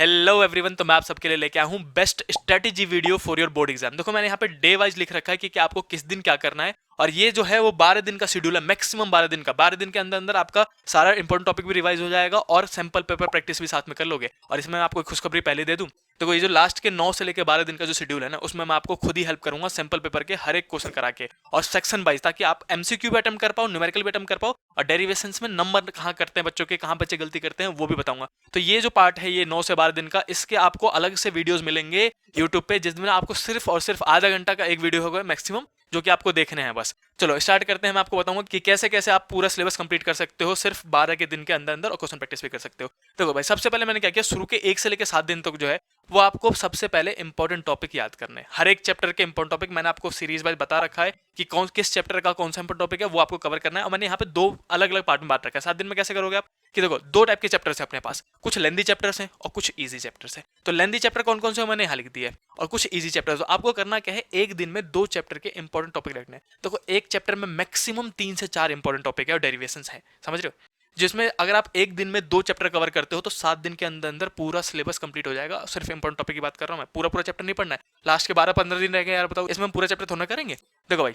Hello everyone, तो मैं आप सबके लिए लेके आया हूँ best strategy video for your board exam. देखो मैंने यहाँ पे डे वाइज लिख रखा है कि आपको किस दिन क्या करना है, और ये जो है वो 12 दिन का शेड्यूल है, मैक्सिमम 12 दिन का। 12 दिन के अंदर अंदर आपका सारा इंपॉर्टेंट टॉपिक भी रिवाइज हो जाएगा और सैंपल पेपर प्रैक्टिस भी साथ में कर लोगे। और इसमें मैं आपको एक खुशखबरी पहले दे दूं, तो ये जो लास्ट के 9 से लेकर 12 दिन का जो शेड्यूल है ना, उसमें मैं आपको खुद ही हेल्प करूंगा सैंपल पेपर के हर एक क्वेश्चन करा के और सेक्शन वाइज, ताकि आप एमसीक्यू भी अटेम्प्ट कर पाओ, न्यूमेरिकल भी अटेम्प्ट कर पाओ, और डेरिवेशंस में नंबर कहाँ करते हैं बच्चों के, कहाँ बच्चे गलती करते हैं, वो भी बताऊंगा। तो ये जो पार्ट है ये 9 से 12 दिन का, इसके आपको अलग से वीडियोस मिलेंगे यूट्यूब पे, जिसमें आपको सिर्फ और सिर्फ आधा घंटा का एक वीडियो होगा मैक्सिमम, जो कि आपको देखने हैं बस। चलो स्टार्ट करते हैं। मैं आपको बताऊंगा कि कैसे कैसे आप पूरा सिलेबस कंप्लीट कर सकते हो सिर्फ 12 के दिन के अंदर अंदर, और क्वेश्चन प्रैक्टिस भी कर सकते हो। देखो भाई, सबसे पहले मैंने क्या किया, शुरू के 1 से लेकर 7 दिन तक जो है वो आपको सबसे पहले इंपॉर्टेंट टॉपिक याद करने हैं। हर एक चैप्टर के इंपॉर्टेंट टॉपिक मैंने आपको सीरीज वाइज बता रखा है कि कौन किस चैप्टर का कौन सा इंपॉर्टेंट टॉपिक है, वो आपको कवर करना है। और मैंने यहाँ पे 2 अलग अलग पार्ट में बांट रखा है। 7 दिन में कैसे करोगे आप कि देखो 2 टाइप के चैप्टर्स हैं अपने पास, कुछ लेंदी चैप्टर्स हैं और कुछ इजी चैप्टर्स हैं। तो लेंदी चैप्टर कौन कौन से मैंने यहाँ लिख दिया है, और कुछ इजी चैप्टर्स। तो आपको करना क्या है, एक दिन में 2 चैप्टर के इंपॉर्टेंट टॉपिक रखने हैं। देखो एक चैप्टर में मैक्सिमम 3 से 4 इंपॉर्टेंट टॉपिक है और डेरिवेशंस है, समझ रहे हो। जिसमें अगर आप एक दिन में 2 चैप्टर कवर करते हो तो 7 दिन के अंदर अंदर पूरा सिलेबस कंप्लीट हो जाएगा। सिर्फ इंपॉर्टेंट टॉपिक की बात कर रहा हूँ मैं, पूरा पूरा चैप्टर नहीं पढ़ना है। लास्ट के 12-15 दिन रह गए यार, बताओ इसमें हम पूरा चैप्टर थोड़ा करेंगे। देखो भाई,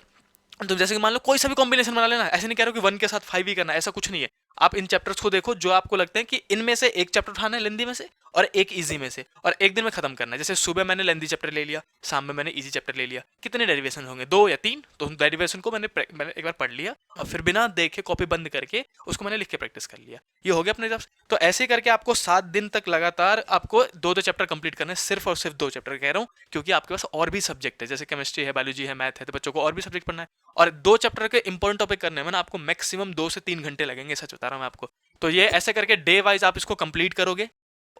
तो जैसे कि मान लो कोई सा भी कॉम्बिनेशन बना लेना, ऐसे नहीं कह रहा हूं कि 1 के साथ 5 ही करना है, ऐसा कुछ नहीं है। आप इन चैप्टर्स को देखो जो आपको लगते हैं कि इनमें से एक चैप्टर उठाना है लेंदी में से और एक इजी में से, और एक दिन में खत्म करना है। जैसे सुबह मैंने लेंदी चैप्टर ले लिया, शाम में मैंने इजी चैप्टर ले लिया। कितने डेरिवेशन होंगे, 2 या 3, तो डेरिवेशन को मैंने एक बार पढ़ लिया और फिर बिना देखे कॉपी बंद करके उसको मैंने लिख के प्रैक्टिस कर लिया। ये हो गया अपने हिसाब से। तो ऐसे करके आपको 7 दिन तक लगातार आपको 2-2 चैप्टर कंप्लीट करने हैं। सिर्फ और सिर्फ 2 चैप्टर कह रहा हूँ, क्योंकि आपके पास और भी सब्जेक्ट है, जैसे केमिस्ट्री है, बायोलॉजी है, मैथ है, तो बच्चों को और भी सब्जेक्ट पढ़ना है। और 2 चैप्टर के इंपॉर्टेंट टॉपिक करने में ना आपको मैक्सिमम 2 से 3 घंटे लगेंगे, सच बता रहा हूं मैं आपको। तो ये ऐसे करके डे वाइज आप इसको कंप्लीट करोगे।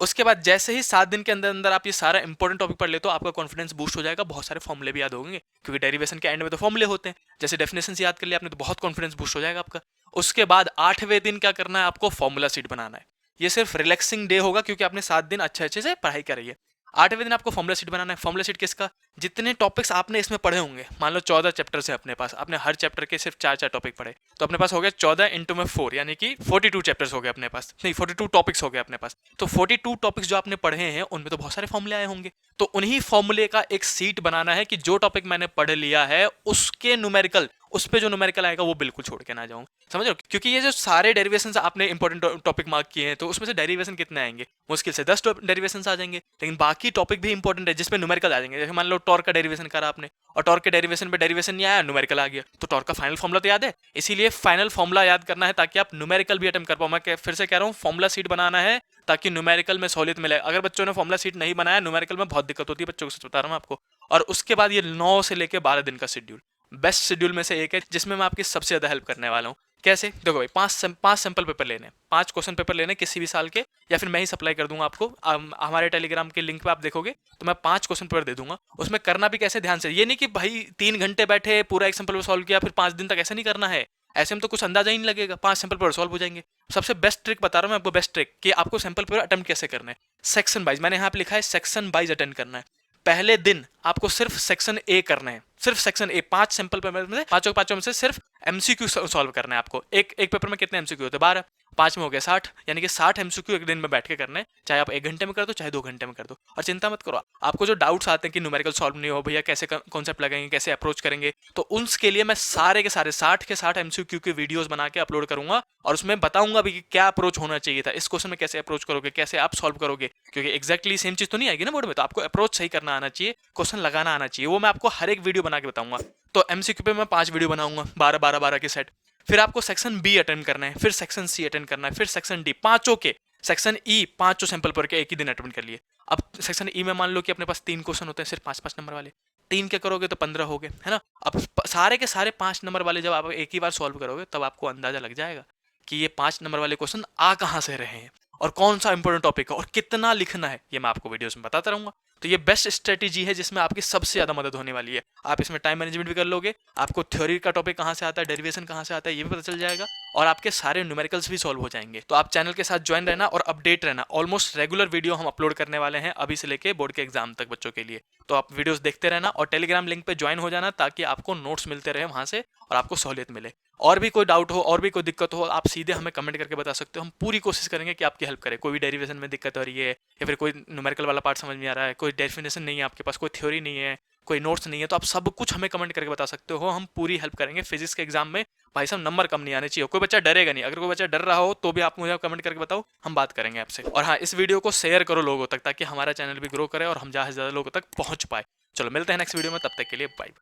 उसके बाद जैसे ही 7 दिन के अंदर अंदर आप ये सारा इंपॉर्टेंट टॉपिक पढ़ ले, तो आपका कॉन्फिडेंस बूस्ट हो जाएगा। बहुत सारे फॉर्मुले भी याद होंगे, क्योंकि डेरिवेशन के एंड में तो फॉर्मुले होते हैं। जैसे डेफिनेशन याद कर लिया आपने तो बहुत कॉन्फिडेंस बूस्ट हो जाएगा आपका। उसके बाद 8वें दिन क्या करना है, आपको फॉर्मुला शीट बनाना है। ये सिर्फ रिलैक्सिंग डे होगा, क्योंकि आपने 7 दिन अच्छे अच्छे से पढ़ाई करी है। 8वें दिन आपको फॉर्मुला शीट बनाना है। फॉर्मुला शीट किसका, जितने टॉपिक्स आपने इसमें पढ़े होंगे, मान लो 14 चैप्टर है अपने पास, आपने हर चैप्टर के सिर्फ 4-4 टॉपिक पढ़े, तो अपने पास हो गया 14 इंटू में 4, यानी कि 42 चैप्टर्स हो गए अपने पास, नहीं 42 टॉपिक्स हो गए अपने पास। तो 42 टॉपिक्स जो आपने पढ़े हैं उनमें तो बहुत सारे फॉर्मुले आए होंगे, तो उन्हीं फॉर्मूले का एक सीट बनाना है कि जो टॉपिक मैंने पढ़ लिया है उसके न्यूमेरिकल, उस पे जो न्यूमेरिकल आएगा वो बिल्कुल छोड़ के ना जाऊं, समझ रहे हो। क्योंकि ये जो सारे डेरिवेशंस आपने इंपॉर्टेंट टॉपिक मार्क किए हैं, तो उसमें से डेरिवेशन कितने आएंगे, मुश्किल से 10 डेरिवेशंस आ जाएंगे। लेकिन बाकी टॉपिक भी इंपॉर्टेंट है जिसमें न्यूमेरिकल आ जाएंगे। जैसे मान लो टॉर्क का डेरिवेशन करा आपने, और टॉर्क के डेरिवेशन पे डेरिवेशन नहीं आया, न्यूमेरिकल आ गया, तो टॉर्क का फाइनल फॉर्मुला तो याद है। इसीलिए फाइनल फॉर्मुला याद करना है, ताकि आप न्यूमेरिकल भी अटेम्प्ट कर पाओ। मैं फिर से कह रहा हूँ, फॉर्मुला सीट बनाना है ताकि न्यूमेरिकल में सहूलियत मिले। अगर बच्चों ने फॉर्मुला सीट नहीं बनाया, न्यूमेरिकल में बहुत दिक्कत होती है बच्चों को, सच बता रहा हूँ आपको। और उसके बाद ये 9 से लेकर 12 दिन का शेड्यूल बेस्ट शेड्यूल में से एक है, जिसमें मैं आपकी सबसे ज्यादा हेल्प करने वाला हूँ। कैसे, देखो भाई, 5 सैंपल पेपर लेने, 5 क्वेश्चन पेपर लेने किसी भी साल के, या फिर मैं ही सप्लाई कर दूंगा आपको। हमारे टेलीग्राम के लिंक पे आप देखोगे तो मैं 5 क्वेश्चन पेपर दे दूंगा। उसमें करना भी कैसे, ध्यान से, ये नहीं कि भाई 3 घंटे बैठे पूरा एक सैंपल पेपर सॉल्व किया फिर 5 दिन तक, ऐसा नहीं करना है। ऐसे में तो कुछ अंदाजा ही नहीं लगेगा, 5 सैंपल पेपर सॉल्व हो जाएंगे। सबसे बेस्ट ट्रिक बता रहा हूँ मैं आपको, बेस्ट ट्रिक कि आपको सैंपल पेपर अटेम्प्ट कैसे करना है। सेक्शन वाइज, मैंने यहाँ पे लिखा है सेक्शन वाइज अटेंड करना है। पहले दिन आपको सिर्फ सेक्शन ए करना है, सिर्फ सेक्शन ए। 5 सैंपल पेपर में, पांचों में से सिर्फ एमसीक्यू सॉल्व करना है आपको। एक पेपर में कितने एमसीक्यू होते हैं, 12, 5 में हो गया 60, यानी कि 60 एमसीक्यू एक दिन में बैठ के करने हैं। चाहे आप 1 घंटे में कर दो, चाहे 2 घंटे में कर दो। और चिंता मत करो, आपको जो डाउट्स आते हैं कि न्यूमेरिकल सॉल्व नहीं हो भैया, कैसे कॉन्सेप्ट लगाएंगे, कैसे अप्रोच करेंगे, तो उनके लिए मैं सारे के सारे 60 के 60 एमसीक्यू के वीडियोस बना के अपलोड करूंगा, और उसमें बताऊंगा भी कि क्या अप्रोच होना चाहिए था, इस क्वेश्चन में कैसे अप्रोच करोगे, कैसे आप सॉल्व करोगे। क्योंकि एक्जैक्टली सेम चीज तो नहीं आएगी ना बोर्ड में, तो आपको अप्रोच सही करना आना चाहिए, क्वेश्चन लगाना आना चाहिए। वो मैं आपको हर एक वीडियो बना के बताऊंगा। तो एमसीक्यू पे मैं 5 वीडियो बनाऊंगा, 12-12-12 के सेट। फिर आपको सेक्शन बी अटेंड करना है, फिर सेक्शन सी अटेंड करना है, फिर सेक्शन डी, पांचों के। सेक्शन ई 5 सैंपल पर के एक ही दिन अटेंड कर लिए। अब सेक्शन ई में मान लो कि अपने पास 3 क्वेश्चन होते हैं, सिर्फ 5-5 नंबर वाले, 3 क्या करोगे तो 15 हो गए, है ना। अब सारे के सारे 5 नंबर वाले जब आप एक ही बार सॉल्व करोगे, तब आपको अंदाजा लग जाएगा कि ये 5 नंबर वाले क्वेश्चन आ कहां से रहे हैं, और कौन सा इंपॉर्टेंट टॉपिक है, और कितना लिखना है। ये मैं आपको वीडियोस में बताता रहूंगा। तो ये बेस्ट स्ट्रेटेजी है जिसमें आपकी सबसे ज़्यादा मदद होने वाली है। आप इसमें टाइम मैनेजमेंट भी कर लोगे, आपको थ्योरी का टॉपिक कहाँ से आता है, डेरिवेशन कहाँ से आता है ये भी पता चल जाएगा, और आपके सारे न्यूमेरिकल्स भी सॉल्व हो जाएंगे। तो आप चैनल के साथ ज्वाइन रहना और अपडेट रहना। ऑलमोस्ट रेगुलर वीडियो हम अपलोड करने वाले हैं अभी से लेके बोर्ड के एग्जाम तक बच्चों के लिए। तो आप वीडियोस देखते रहना और टेलीग्राम लिंक पे ज्वाइन हो जाना ताकि आपको नोट्स मिलते रहे वहां से और आपको सहूलियत मिले। और भी कोई डाउट हो और भी कोई दिक्कत हो आप सीधे हमें कमेंट करके बता सकते हो, हम पूरी कोशिश करेंगे कि आपकी हेल्प करें। कोई भी डेरिवेशन में दिक्कत हो रही है या फिर कोई न्यूमेरिकल वाला पार्ट समझ में आ रहा है, कोई डेफिनेशन नहीं है आपके पास, कोई थ्योरी नहीं है, कोई नोट्स नहीं है, तो आप सब कुछ हमें कमेंट करके बता सकते हो, हम पूरी हेल्प करेंगे। फिजिक्स के एग्जाम में भाई साहब नंबर कम नहीं आने चाहिए, कोई बच्चा डरेगा नहीं। अगर कोई बच्चा डर रहा हो तो भी आप मुझे कमेंट करके बताओ, हम बात करेंगे आपसे। और हाँ, इस वीडियो को शेयर करो लोगों तक ताकि हमारा चैनल भी ग्रो करे और हम ज़्यादा से ज़्यादा लोगों तक पहुंच पाए। चलो मिलते हैं नेक्स्ट वीडियो में, तब तक के लिए बाय।